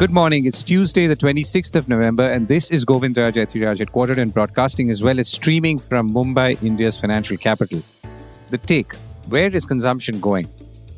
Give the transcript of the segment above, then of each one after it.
Good morning. It's Tuesday, the 26th of November, and this is Govindraj Ethiraj, headquartered and broadcasting as well as streaming from Mumbai, India's financial capital. The take: where is consumption going?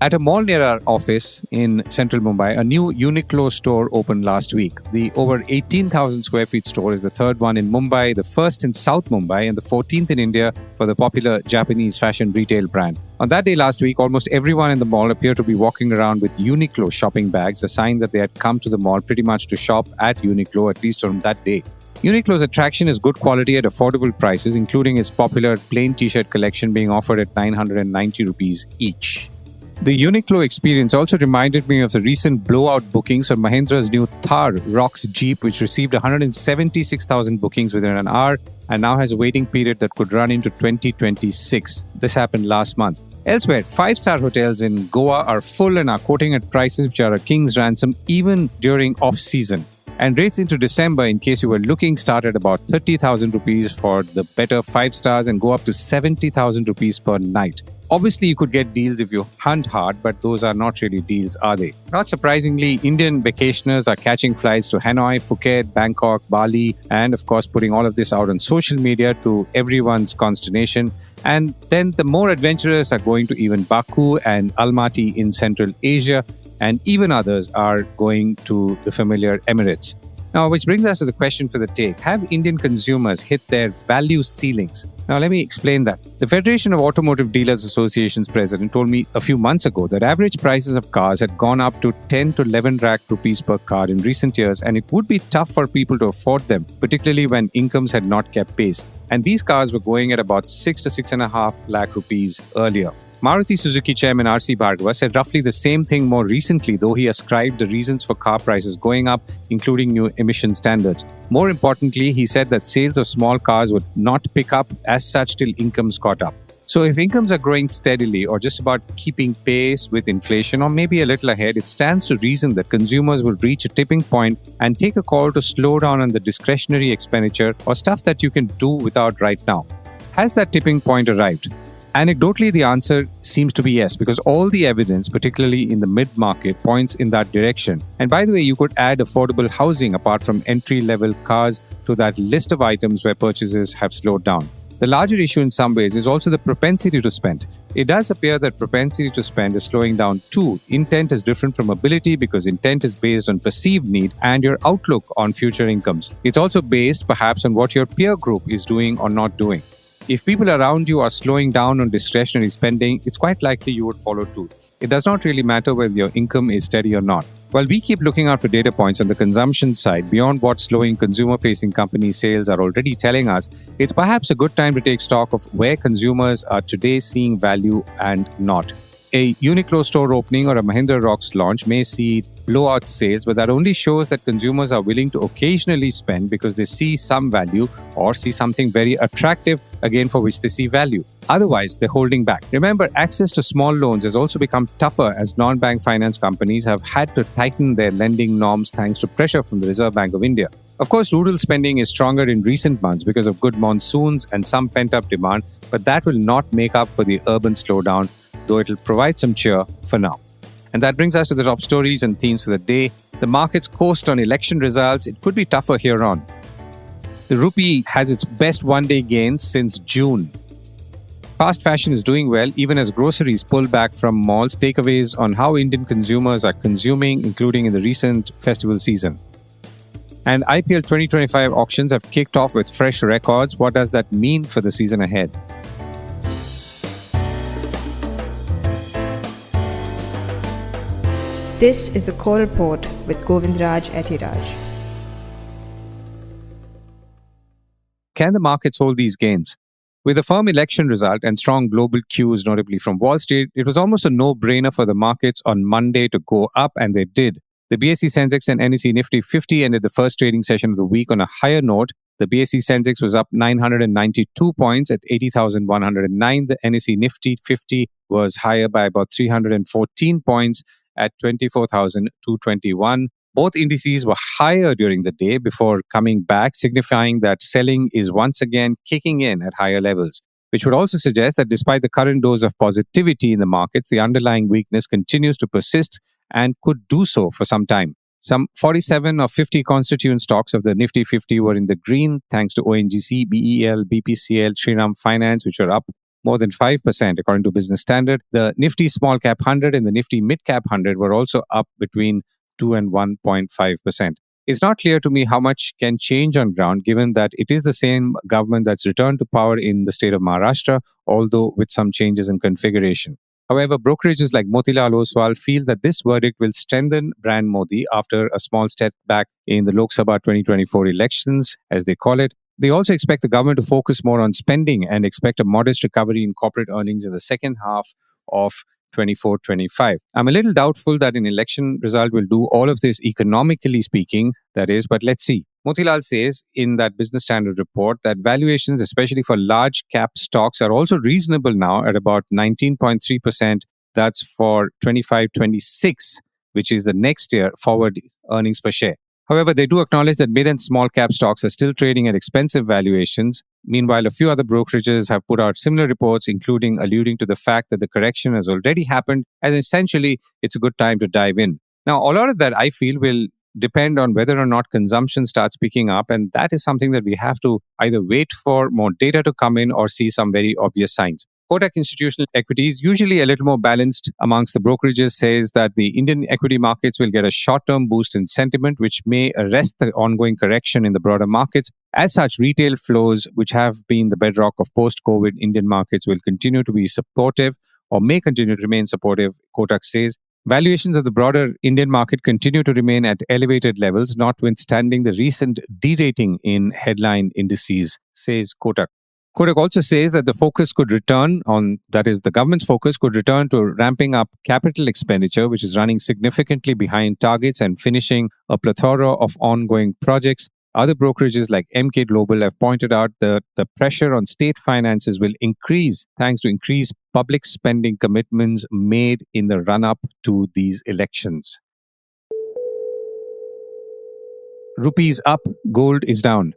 At a mall near our office in central Mumbai, a new Uniqlo store opened last week. The over 18,000 square feet store is the third one in Mumbai, the first in South Mumbai, and the 14th in India for the popular Japanese fashion retail brand. On that day last week, almost everyone in the mall appeared to be walking around with Uniqlo shopping bags, a sign that they had come to the mall pretty much to shop at Uniqlo, at least on that day. Uniqlo's attraction is good quality at affordable prices, including its popular plain t-shirt collection being offered at 990 rupees each. The Uniqlo experience also reminded me of the recent blowout bookings for Mahindra's new Thar ROXX Jeep, which received 176,000 bookings within an hour and now has a waiting period that could run into 2026. This happened last month. Elsewhere, 5-star hotels in Goa are full and are quoting at prices which are a king's ransom even during off-season. And rates into December, in case you were looking, start at about 30,000 rupees for the better 5 stars and go up to 70,000 rupees per night. Obviously, you could get deals if you hunt hard, but those are not really deals, are they? Not surprisingly, Indian vacationers are catching flights to Hanoi, Phuket, Bangkok, Bali, and of course putting all of this out on social media to everyone's consternation. And then the more adventurous are going to even Baku and Almaty in Central Asia, and even others are going to the familiar Emirates. Now, which brings us to the question for the take. Have Indian consumers hit their value ceilings? Now, let me explain that. The Federation of Automotive Dealers Association's president told me a few months ago that average prices of cars had gone up to 10 to 11 lakh rupees per car in recent years, and it would be tough for people to afford them, particularly when incomes had not kept pace. And these cars were going at about 6 to 6.5 lakh rupees earlier. Maruti Suzuki chairman R.C. Bhargava said roughly the same thing more recently, though he ascribed the reasons for car prices going up, including new emission standards. More importantly, he said that sales of small cars would not pick up as such till incomes caught up. So if incomes are growing steadily or just about keeping pace with inflation or maybe a little ahead, it stands to reason that consumers will reach a tipping point and take a call to slow down on the discretionary expenditure or stuff that you can do without right now. Has that tipping point arrived? Anecdotally, the answer seems to be yes, because all the evidence, particularly in the mid-market, points in that direction. And by the way, you could add affordable housing apart from entry-level cars to that list of items where purchases have slowed down. The larger issue in some ways is also the propensity to spend. It does appear that propensity to spend is slowing down too. Intent is different from ability because intent is based on perceived need and your outlook on future incomes. It's also based perhaps on what your peer group is doing or not doing. If people around you are slowing down on discretionary spending, it's quite likely you would follow too. It does not really matter whether your income is steady or not. While we keep looking out for data points on the consumption side beyond what slowing consumer-facing company sales are already telling us, it's perhaps a good time to take stock of where consumers are today seeing value and not. A Uniqlo store opening or a Mahindra ROXX launch may see blowout sales, but that only shows that consumers are willing to occasionally spend because they see some value or see something very attractive, again for which they see value. Otherwise, they're holding back. Remember, access to small loans has also become tougher as non-bank finance companies have had to tighten their lending norms thanks to pressure from the Reserve Bank of India. Of course, rural spending is stronger in recent months because of good monsoons and some pent-up demand, but that will not make up for the urban slowdown, though it will provide some cheer for now. And that brings us to the top stories and themes for the day. The markets coast on election results. It could be tougher here on. The rupee has its best one-day gains since June. Fast fashion is doing well, even as groceries pull back from malls. Takeaways on how Indian consumers are consuming, including in the recent festival season. And IPL 2025 auctions have kicked off with fresh records. What does that mean for the season ahead? This is a Core Report with Govindraj Ethiraj. Can the markets hold these gains? With a firm election result and strong global cues, notably from Wall Street, it was almost a no-brainer for the markets on Monday to go up, and they did. The BSE Sensex and NSE Nifty 50 ended the first trading session of the week on a higher note. The BSE Sensex was up 992 points at 80,109. The NSE Nifty 50 was higher by about 314 points at 24,221. Both indices were higher during the day before coming back, signifying that selling is once again kicking in at higher levels, which would also suggest that despite the current dose of positivity in the markets, the underlying weakness continues to persist and could do so for some time. Some 47 of 50 constituent stocks of the Nifty 50 were in the green thanks to ONGC, BEL, BPCL, Shriram Finance, which were up more than 5% according to Business Standard. The Nifty Small Cap 100 and the Nifty Mid Cap 100 were also up between 2 and 1.5%. It's not clear to me how much can change on ground given that it is the same government that's returned to power in the state of Maharashtra, although with some changes in configuration. However, brokerages like Motilal Oswal feel that this verdict will strengthen brand Modi after a small step back in the Lok Sabha 2024 elections, as they call it. They also expect the government to focus more on spending and expect a modest recovery in corporate earnings in the second half of 24-25. I'm a little doubtful that an election result will do all of this economically speaking, that is, but let's see. Motilal says in that Business Standard report that valuations, especially for large cap stocks, are also reasonable now at about 19.3%. That's for 25-26, which is the next year forward earnings per share. However, they do acknowledge that mid and small cap stocks are still trading at expensive valuations. Meanwhile, a few other brokerages have put out similar reports, including alluding to the fact that the correction has already happened and essentially it's a good time to dive in. Now, a lot of that I feel will depend on whether or not consumption starts picking up, and that is something that we have to either wait for more data to come in or see some very obvious signs. Kotak Institutional Equities, usually a little more balanced amongst the brokerages, says that the Indian equity markets will get a short-term boost in sentiment, which may arrest the ongoing correction in the broader markets. As such, retail flows, which have been the bedrock of post-COVID Indian markets, will continue to be supportive or may continue to remain supportive, Kotak says. Valuations of the broader Indian market continue to remain at elevated levels, notwithstanding the recent derating in headline indices, says Kotak. Kotak also says that the focus could return on, that is, the government's focus could return to ramping up capital expenditure, which is running significantly behind targets and finishing a plethora of ongoing projects. Other brokerages like MK Global have pointed out that the pressure on state finances will increase thanks to increased public spending commitments made in the run-up to these elections. Rupees up, gold is down.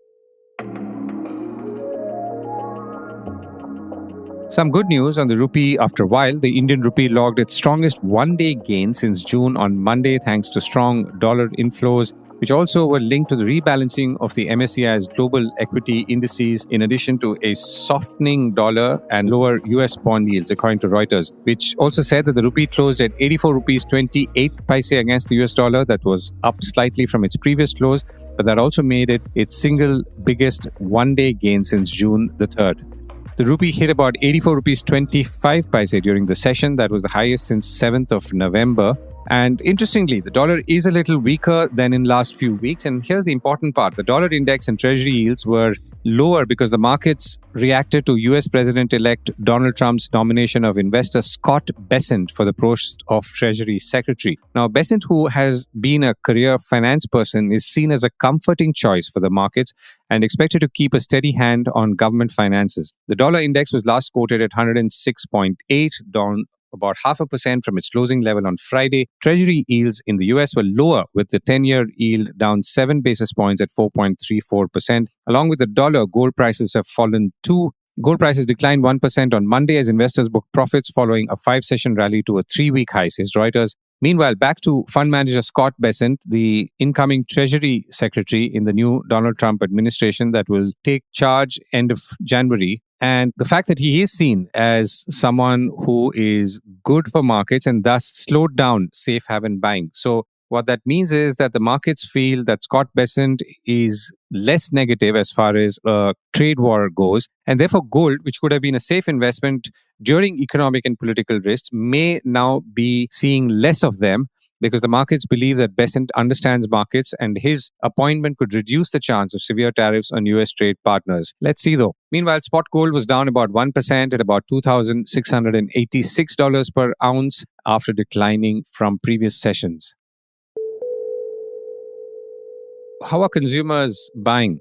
Some good news on the rupee. After a while, the Indian rupee logged its strongest one-day gain since June on Monday thanks to strong dollar inflows, which also were linked to the rebalancing of the MSCI's global equity indices, in addition to a softening dollar and lower US bond yields, according to Reuters, which also said that the rupee closed at 84 rupees 28 paise against the US dollar. That was up slightly from its previous close, but that also made it its single biggest one-day gain since June the 3rd. The rupee hit about 84 rupees 25 paise during the session. That was the highest since 7th of November. And interestingly, the dollar is a little weaker than in last few weeks. And here's the important part. The dollar index and treasury yields were lower because the markets reacted to US President-elect Donald Trump's nomination of investor Scott Bessent for the post of Treasury Secretary. Now, Bessent, who has been a career finance person, is seen as a comforting choice for the markets and expected to keep a steady hand on government finances. The dollar index was last quoted at 106.8, down about 0.5% from its closing level on Friday. Treasury yields in the US were lower, with the 10-year yield down 7 basis points at 4.34%. Along with the dollar, gold prices have fallen too. Gold prices declined 1% on Monday as investors booked profits following a 5-session rally to a 3-week high, says Reuters. Meanwhile, back to fund manager Scott Bessent, the incoming Treasury Secretary in the new Donald Trump administration that will take charge end of January. And the fact that he is seen as someone who is good for markets and thus slowed down safe haven buying. So what that means is that the markets feel that Scott Bessent is less negative as far as a trade war goes. And therefore, gold, which could have been a safe investment during economic and political risks, may now be seeing less of them because the markets believe that Bessent understands markets and his appointment could reduce the chance of severe tariffs on US trade partners. Let's see though. Meanwhile, spot gold was down about 1% at about $2,686 per ounce after declining from previous sessions. How are consumers buying?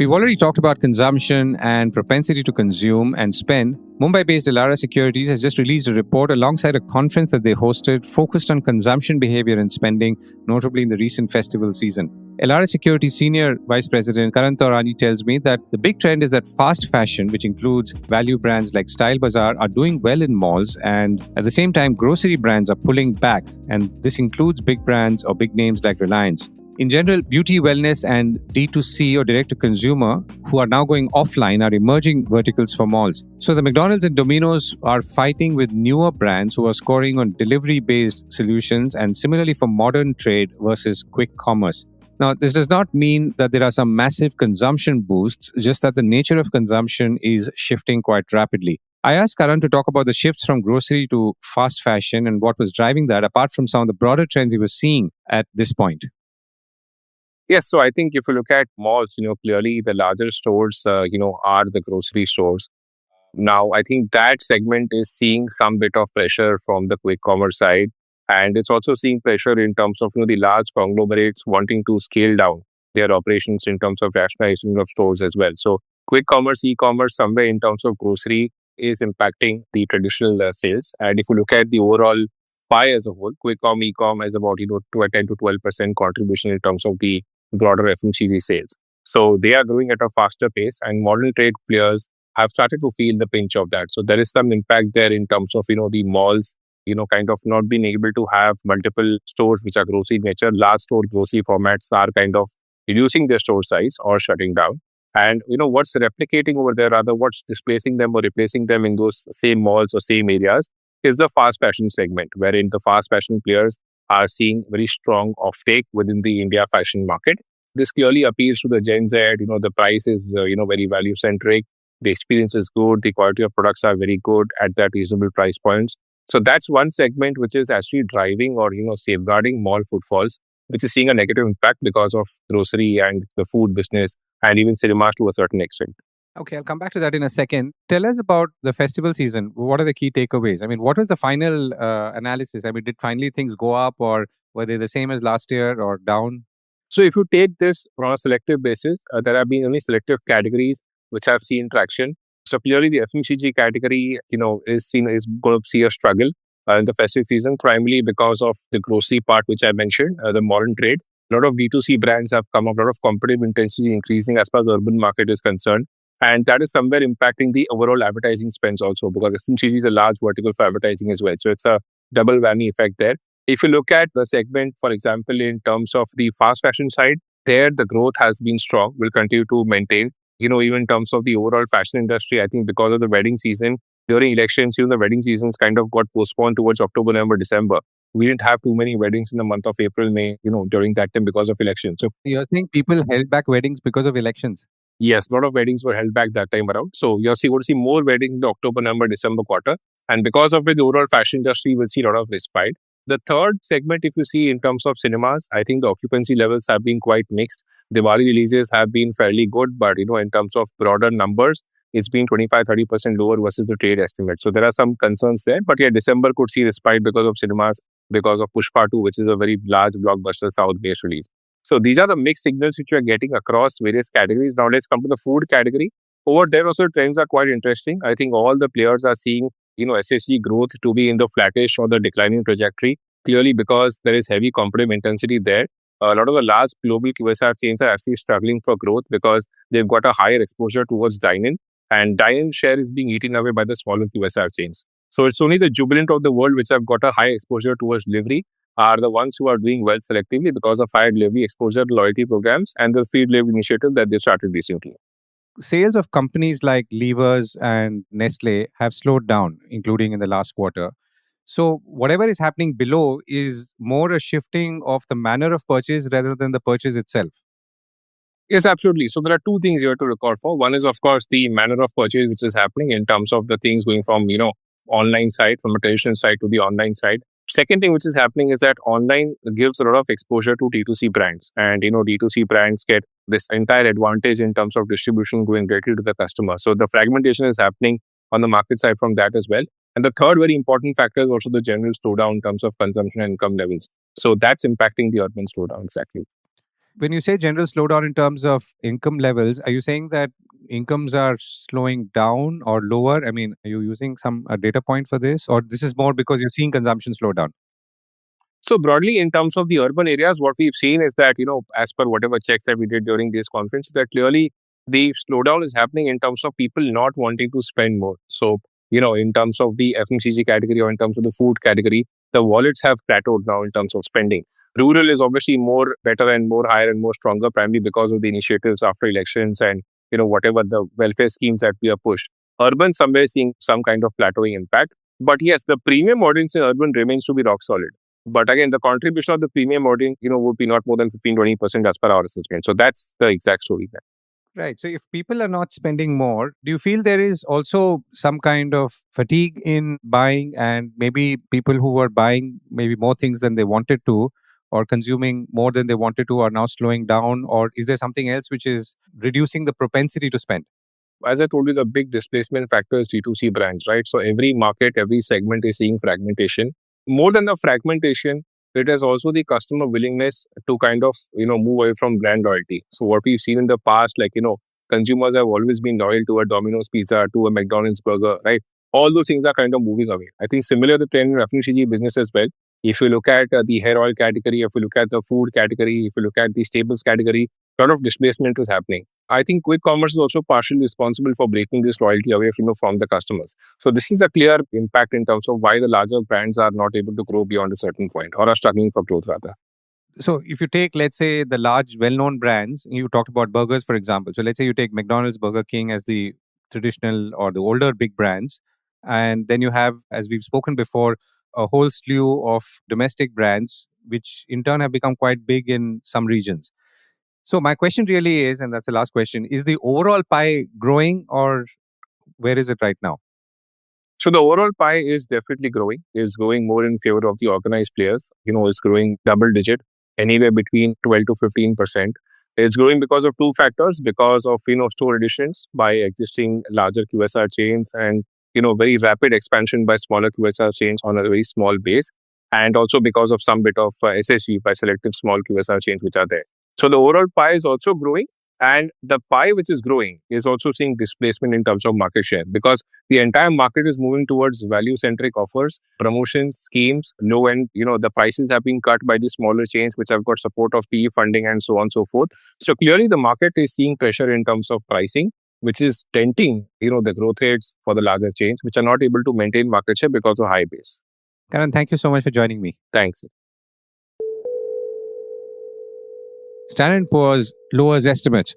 We've already talked about consumption and propensity to consume and spend. Mumbai-based Elara Securities has just released a report alongside a conference that they hosted focused on consumption behavior and spending, notably in the recent festival season. Elara Securities Senior Vice President Karan Taurani tells me that the big trend is that fast fashion, which includes value brands like Style Bazaar, are doing well in malls, and at the same time, grocery brands are pulling back, and this includes big brands or big names like Reliance. In general, beauty, wellness, and D2C or direct to consumer, who are now going offline, are emerging verticals for malls. So the McDonald's and Domino's are fighting with newer brands who are scoring on delivery based solutions, and similarly for modern trade versus quick commerce. Now, this does not mean that there are some massive consumption boosts, just that the nature of consumption is shifting quite rapidly. I asked Karan to talk about the shifts from grocery to fast fashion and what was driving that, apart from some of the broader trends he was seeing at this point. Yes, so I think if you look at malls, clearly the larger stores, are the grocery stores. Now, I think that segment is seeing some bit of pressure from the quick commerce side. And it's also seeing pressure in terms of, the large conglomerates wanting to scale down their operations in terms of rationalization of stores as well. So quick commerce, e-commerce, somewhere in terms of grocery is impacting the traditional sales. And if you look at the overall pie as a whole, quick e-com has about, to a 10 to 12% contribution in terms of the broader FMCG sales. So they are growing at a faster pace, and modern trade players have started to feel the pinch of that. So there is some impact there in terms of, the malls, kind of not being able to have multiple stores which are grocery in nature. Large store grocery formats are kind of reducing their store size or shutting down. And, what's replicating over there, rather what's displacing them or replacing them in those same malls or same areas is the fast fashion segment, wherein the fast fashion players are seeing very strong offtake within the India fashion market. This clearly appeals to the Gen Z. The price is, very value centric. The experience is good. The quality of products are very good at that reasonable price points. So that's one segment which is actually driving or, safeguarding mall footfalls, which is seeing a negative impact because of grocery and the food business and even cinemas to a certain extent. Okay, I'll come back to that in a second. Tell us about the festival season. What are the key takeaways? I mean, what was the final analysis? I mean, did finally things go up, or were they the same as last year or down? So if you take this on a selective basis, there have been only selective categories which have seen traction. So clearly the FMCG category, is going to see a struggle in the festive season, primarily because of the grocery part, which I mentioned, the modern trade. A lot of D2C brands have come up, a lot of competitive intensity increasing as far as the urban market is concerned. And that is somewhere impacting the overall advertising spends also, because FMCG is a large vertical for advertising as well. So it's a double whammy effect there. If you look at the segment, for example, in terms of the fast fashion side, there the growth has been strong, will continue to maintain. Even in terms of the overall fashion industry, I think because of the wedding season, during elections, the wedding seasons kind of got postponed towards October, November, December. We didn't have too many weddings in the month of April, May, during that time because of elections. So you're saying people held back weddings because of elections? Yes, a lot of weddings were held back that time around. So you're going to see more weddings in the October, November, December quarter. And because of it, the overall fashion industry will see a lot of respite. The third segment, if you see in terms of cinemas, I think the occupancy levels have been quite mixed. Diwali releases have been fairly good, but in terms of broader numbers, it's been 25-30% lower versus the trade estimate. So there are some concerns there. But yeah, December could see respite because of cinemas, because of Pushpa 2, which is a very large blockbuster South-based release. So these are the mixed signals which we are getting across various categories. Now let's come to the food category. Over there also trends are quite interesting. I think all the players are seeing, SSG growth to be in the flattish or the declining trajectory, clearly because there is heavy competitive intensity there. A lot of the large global QSR chains are actually struggling for growth because they've got a higher exposure towards dine-in, and dine-in share is being eaten away by the smaller QSR chains. So it's only the jubilant of the world which have got a high exposure towards delivery are the ones who are doing well selectively because of higher delivery exposure to loyalty programs and the free delivery initiative that they started recently. Sales of companies like Levers and Nestle have slowed down, including in the last quarter. So whatever is happening below is more a shifting of the manner of purchase rather than the purchase itself. Yes, absolutely. So there are two things you have to record for. One is, of course, the manner of purchase which is happening in terms of the things going from, online side, from a traditional side to the online side. Second thing which is happening is that online gives a lot of exposure to D2C brands. And, D2C brands get this entire advantage in terms of distribution going directly to the customer. So the fragmentation is happening on the market side from that as well. And the third very important factor is also the general slowdown in terms of consumption and income levels. So that's impacting the urban slowdown exactly. When you say general slowdown in terms of income levels, are you saying that incomes are slowing down or lower? I mean, are you using some data point for this, or this is more because you're seeing consumption slow down? So broadly, in terms of the urban areas, what we've seen is that, as per whatever checks that we did during this conference, that clearly the slowdown is happening in terms of people not wanting to spend more. So, in terms of the FMCG category or in terms of the food category, the wallets have plateaued now in terms of spending. Rural is obviously more better and more higher and more stronger, primarily because of the initiatives after elections and, whatever the welfare schemes that we have pushed. Urban somewhere seeing some kind of plateauing impact. But yes, the premium audience in urban remains to be rock solid. But again, the contribution of the premium audience, would be not more than 15-20% as per our assessment. So that's the exact story there. Right. So if people are not spending more, do you feel there is also some kind of fatigue in buying, and maybe people who were buying maybe more things than they wanted to or consuming more than they wanted to are now slowing down? Or is there something else which is reducing the propensity to spend? As I told you, the big displacement factor is D2C brands, right? So every market, every segment is seeing fragmentation. More than the fragmentation, it is also the customer willingness to kind of, move away from brand loyalty. So what we've seen in the past, consumers have always been loyal to a Domino's pizza, to a McDonald's burger, right? All those things are kind of moving away. I think similar the trend in FMCG business as well. If you look at the hair oil category, if you look at the food category, if you look at the staples category, a lot of displacement is happening. I think quick commerce is also partially responsible for breaking this loyalty away from the customers. So this is a clear impact in terms of why the larger brands are not able to grow beyond a certain point or are struggling for growth rather. So if you take, let's say, the large well-known brands, you talked about burgers, for example. So let's say you take McDonald's, Burger King as the traditional or the older big brands. And then you have, as we've spoken before, a whole slew of domestic brands, which in turn have become quite big in some regions. So my question really is, and that's the last question, is the overall pie growing, or where is it right now? So the overall pie is definitely growing. It's growing more in favor of the organized players. It's growing double digit, anywhere between 12 to 15%. It's growing because of two factors, because of, store additions by existing larger QSR chains and, very rapid expansion by smaller QSR chains on a very small base. And also because of some bit of SSG by selective small QSR chains which are there. So the overall pie is also growing. And the pie which is growing is also seeing displacement in terms of market share, because the entire market is moving towards value-centric offers, promotions, schemes, low end, the prices have been cut by the smaller chains which have got support of PE funding and so on and so forth. So clearly the market is seeing pressure in terms of pricing, which is denting, the growth rates for the larger chains, which are not able to maintain market share because of high base. Karan, thank you so much for joining me. Thanks. Standard & Poor's lowers estimates.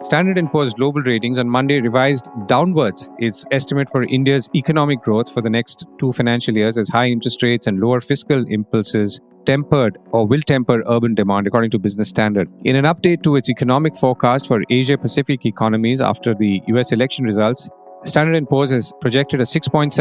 Standard & Poor's Global Ratings on Monday revised downwards its estimate for India's economic growth for the next 2 financial years, as high interest rates and lower fiscal impulses tempered or will temper urban demand, according to Business Standard. In an update to its economic forecast for Asia-Pacific economies after the US election results, Standard & Poor's has projected a 6.7%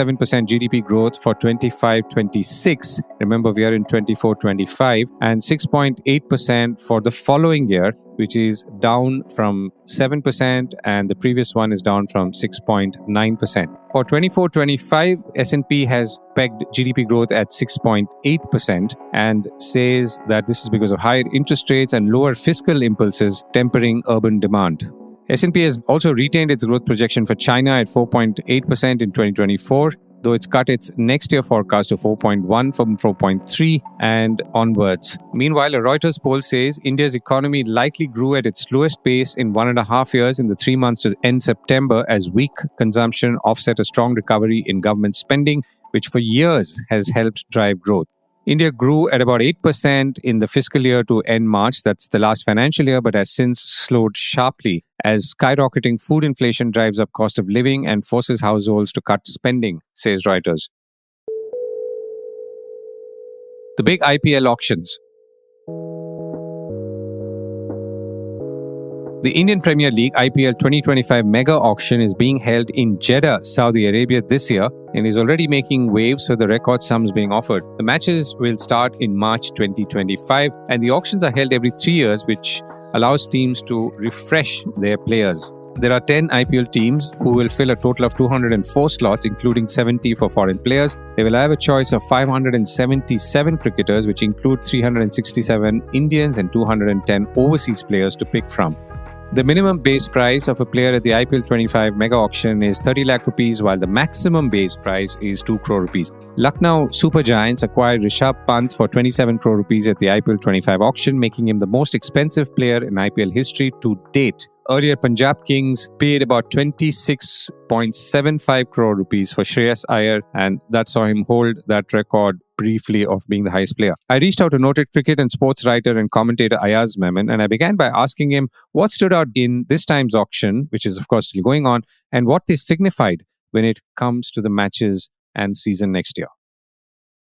GDP growth for 25-26. Remember, we are in 24-25, and 6.8% for the following year, which is down from 7%, and the previous one is down from 6.9%. For 24-25, S&P has pegged GDP growth at 6.8% and says that this is because of higher interest rates and lower fiscal impulses tempering urban demand. S&P has also retained its growth projection for China at 4.8% in 2024, though it's cut its next year forecast to 4.1 from 4.3 and onwards. Meanwhile, a Reuters poll says India's economy likely grew at its slowest pace in 1.5 years in the 3 months to end September, as weak consumption offset a strong recovery in government spending, which for years has helped drive growth. India grew at about 8% in the fiscal year to end March, that's the last financial year, but has since slowed sharply as skyrocketing food inflation drives up cost of living and forces households to cut spending, says Reuters. The big IPL auctions. The Indian Premier League IPL 2025 mega auction is being held in Jeddah, Saudi Arabia this year and is already making waves with the record sums being offered. The matches will start in March 2025 and the auctions are held every 3 years, which allows teams to refresh their players. There are 10 IPL teams who will fill a total of 204 slots, including 70 for foreign players. They will have a choice of 577 cricketers, which include 367 Indians and 210 overseas players to pick from. The minimum base price of a player at the IPL 25 mega auction is 30 lakh rupees, while the maximum base price is 2 crore rupees. Lucknow Super Giants acquired Rishabh Pant for 27 crore rupees at the IPL 25 auction, making him the most expensive player in IPL history to date. Earlier, Punjab Kings paid about 26.75 crore rupees for Shreyas Iyer, and that saw him hold that record briefly of being the highest player. I reached out to noted cricket and sports writer and commentator Ayaz Memon, and I began by asking him what stood out in this time's auction, which is of course still going on, and what they signified when it comes to the matches and season next year.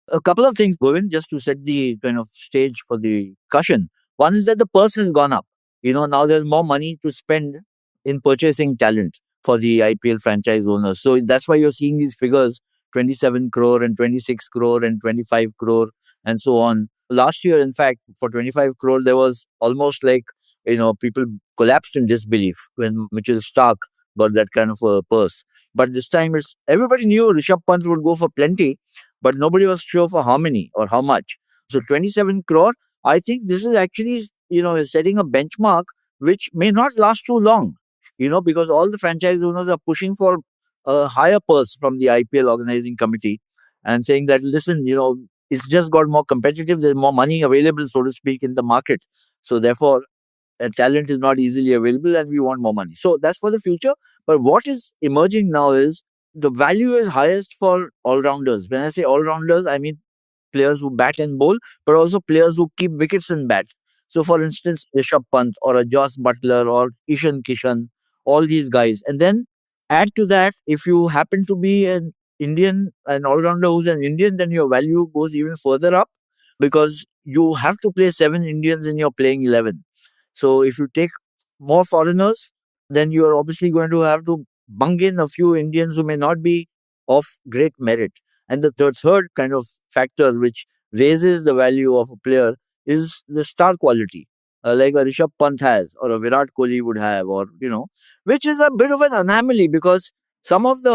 A couple of things, Govind, just to set the kind of stage for the discussion. One is that the purse has gone up. Now there's more money to spend in purchasing talent for the IPL franchise owners. So that's why you're seeing these figures, 27 crore and 26 crore and 25 crore and so on. Last year, in fact, for 25 crore, there was almost like, people collapsed in disbelief when Mitchell Stark got that kind of a purse. But this time, everybody knew Rishabh Pant would go for plenty, but nobody was sure for how many or how much. So 27 crore, I think this is actually, is setting a benchmark which may not last too long, because all the franchise owners are pushing for a higher purse from the IPL organizing committee and saying that, listen, it's just got more competitive. There's more money available, so to speak, in the market. So therefore, talent is not easily available and we want more money. So that's for the future. But what is emerging now is the value is highest for all-rounders. When I say all-rounders, I mean players who bat and bowl, but also players who keep wickets and bat. So for instance, Rishabh Pant or a Joss Butler or Ishan Kishan, all these guys. And then add to that, if you happen to be an all-rounder who's an Indian, then your value goes even further up because you have to play 7 Indians in your playing 11. So if you take more foreigners, then you are obviously going to have to bung in a few Indians who may not be of great merit. And the third kind of factor which raises the value of a player is the star quality, like a Rishabh Pant has or a Virat Kohli would have, or, which is a bit of an anomaly because some of the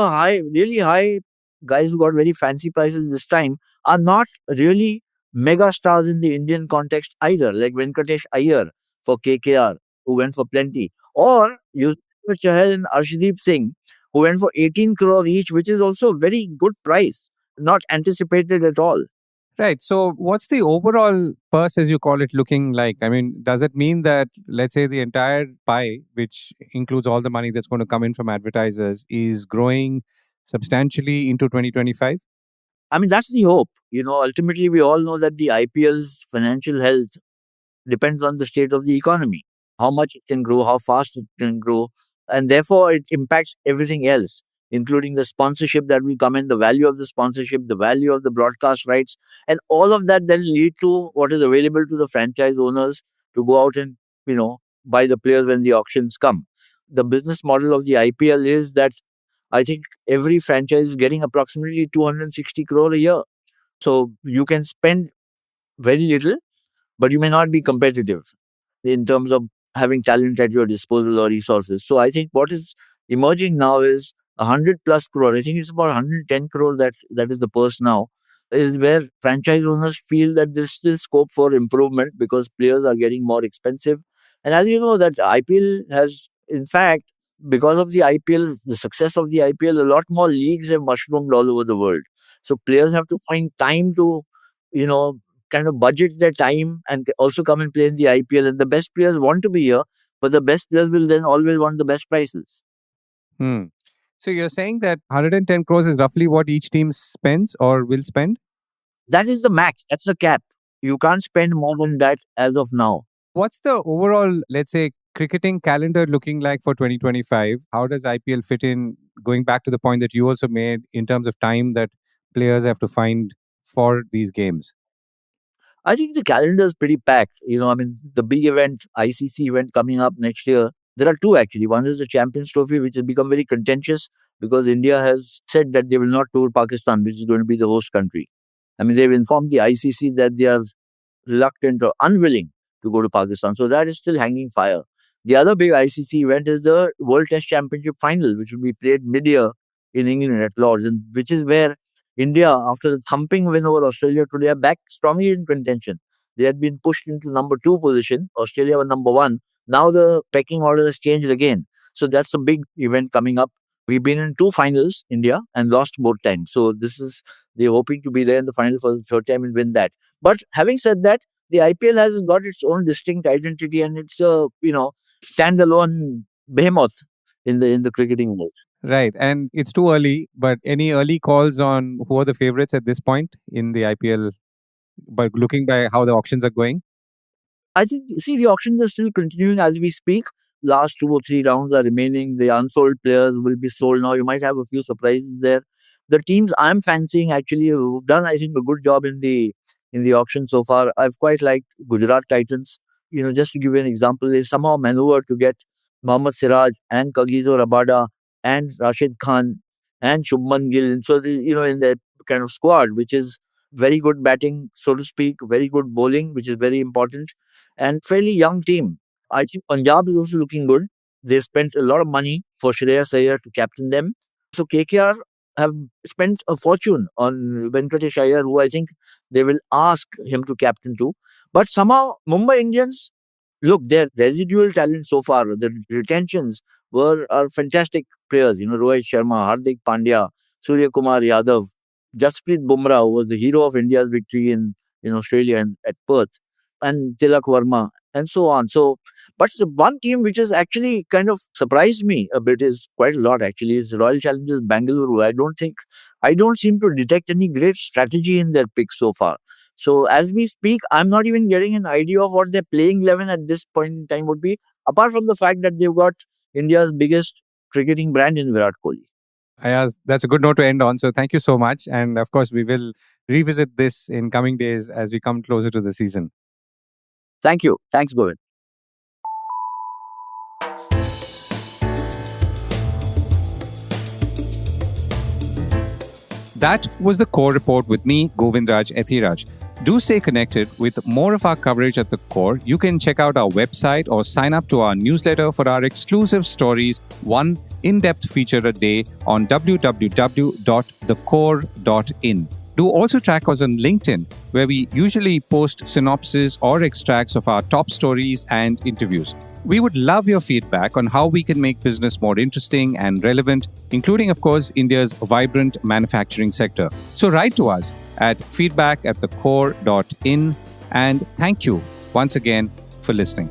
really high guys who got very fancy prices this time are not really mega stars in the Indian context either, like Venkatesh Iyer for KKR, who went for plenty, or Yuzvendra Chahal and Arshdeep Singh, who went for 18 crore each, which is also a very good price, not anticipated at all. Right. So, what's the overall purse, as you call it, looking like? I mean, does it mean that, let's say, the entire pie, which includes all the money that's going to come in from advertisers, is growing substantially into 2025? I mean, that's the hope. Ultimately, we all know that the IPL's financial health depends on the state of the economy, how much it can grow, how fast it can grow, and therefore it impacts everything else, including the sponsorship that will come in, the value of the sponsorship, the value of the broadcast rights, and all of that then lead to what is available to the franchise owners to go out and, buy the players when the auctions come. The business model of the IPL is that I think every franchise is getting approximately 260 crore a year. So you can spend very little, but you may not be competitive in terms of having talent at your disposal or resources. So I think what is emerging now is 100 plus crore. I think it's about 110 crore that is the purse now, is where franchise owners feel that there's still scope for improvement because players are getting more expensive. And as you know, that IPL has, in fact, because of the IPL, the success of the IPL, a lot more leagues have mushroomed all over the world. So players have to find time to, you know, kind of budget their time and also come and play in the IPL. And the best players want to be here, but the best players will then always want the best prices. Hmm. So you're saying that 110 crores is roughly what each team spends or will spend? That is the max. That's the cap. You can't spend more than that as of now. What's the overall, let's say, cricketing calendar looking like for 2025? How does IPL fit in, going back to the point that you also made in terms of time that players have to find for these games? I think the calendar is pretty packed. I mean, the big event, ICC event coming up next year, there are two actually. One is the Champions Trophy, which has become very contentious because India has said that they will not tour Pakistan, which is going to be the host country. I mean, they've informed the ICC that they are reluctant or unwilling to go to Pakistan. So that is still hanging fire. The other big ICC event is the World Test Championship final, which will be played mid-year in England at Lord's, and which is where India, after the thumping win over Australia today, are back strongly in contention. They had been pushed into number 2 position. Australia were number 1. Now the pecking order has changed again. So that's a big event coming up. We've been in 2 finals, India, and lost both times. So they're hoping to be there in the final for the 3rd time and win that. But having said that, the IPL has got its own distinct identity, and it's a standalone behemoth in the cricketing world. Right. And it's too early, but any early calls on who are the favorites at this point in the IPL, but looking by how the auctions are going? I think, the auctions are still continuing as we speak. Last 2 or 3 rounds are remaining. The unsold players will be sold now. You might have a few surprises there. The teams I'm fancying actually have done, I think, a good job in the auction so far. I've quite liked Gujarat Titans. Just to give you an example, they somehow maneuvered to get Mohammad Siraj and Kagiso Rabada and Rashid Khan and Shubman Gill. And so, in their kind of squad, which is very good batting, so to speak, very good bowling, which is very important, and fairly young team. I think Punjab is also looking good. They spent a lot of money for Shreyas Iyer to captain them. So KKR have spent a fortune on Venkatesh Iyer, who I think they will ask him to captain too. But somehow Mumbai Indians, look, their residual talent so far, the retentions are fantastic players. Rohit Sharma, Hardik Pandya, Surya Kumar Yadav, Jasprit Bumrah, who was the hero of India's victory in Australia and at Perth, and Tilak Verma, and so on. So, but the one team which has actually kind of surprised me a bit, is quite a lot actually, is Royal Challengers Bangalore. I don't seem to detect any great strategy in their picks so far. So as we speak, I'm not even getting an idea of what their playing 11 at this point in time would be, apart from the fact that they've got India's biggest cricketing brand in Virat Kohli. Ayaz, that's a good note to end on. So thank you so much. And of course, we will revisit this in coming days as we come closer to the season. Thank you. Thanks, Govind. That was the Core Report with me, Govindraj Ethiraj. Do stay connected with more of our coverage at the Core. You can check out our website or sign up to our newsletter for our exclusive stories, one in-depth feature a day on www.thecore.in. Do also track us on LinkedIn, where we usually post synopses or extracts of our top stories and interviews. We would love your feedback on how we can make business more interesting and relevant, including, of course, India's vibrant manufacturing sector. So write to us at feedback@thecore.in, and thank you once again for listening.